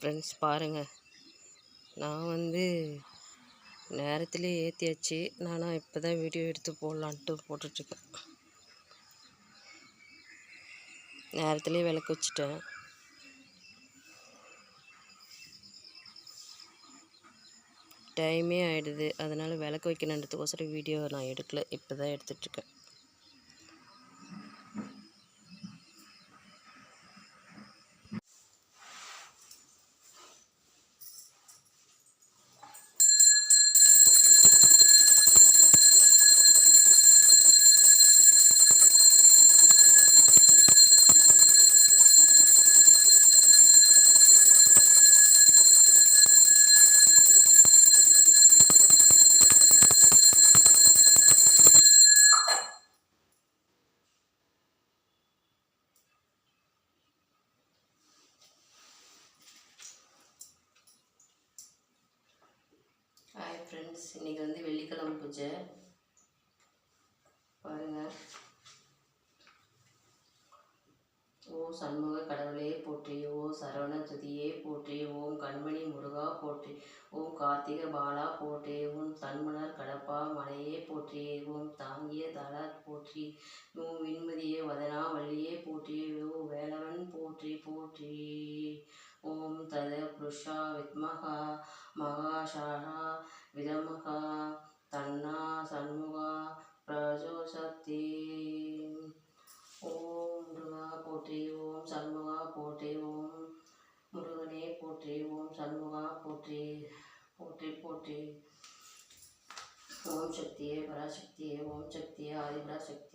Friends பாருங்கள், நான் நேரத்திலே ஏற்றியாச்சு. நானும் இப்போ தான் வீடியோ எடுத்து போடலான்ட்டு போட்டுட்ருக்கேன். நேரத்திலே விளக்கு வச்சுட்டேன். டைமே ஆகிடுது, அதனால் விளக்கு வைக்கணுன்றதுக்கோசரம் வீடியோ நான் எடுக்கல. இப்போ தான் எடுத்துட்ருக்கேன். ஹாய் ஃப்ரெண்ட்ஸ், இன்றைக்கி வெள்ளிக்கிழமை பூஜை பாருங்கள். ஓ சண்முக கடவுளே போற்றி, ஓ சரவண துதியே போற்றி, ஓம் கண்மணி முருகா போற்றி, ஓம் கார்த்திக பாலா போற்றி, ஓம் தன்மலர் கடப்பா மலையே போற்றி, ஓம் தாங்கிய தல போற்றி, ஓம் விண்மதியே வதனா வள்ளியே போற்றி, ஓ வேலவன் போற்றி போற்றி, ஓம் தத புருஷா வித்மகா மகாஷாரா விதமகா தன்னா சண்முகா பிரஜோசக்தி. ஓம் முருகா போற்றி, ஓம் சண்முகா போற்றி, ஓம் முருகனே போற்றி, ஓம் சண்முகா போற்றி போற்றி போற்றி. ஓம் சக்தியே பராசக்தியே, ஓம் சக்தியே ஆதிபராசக்தி.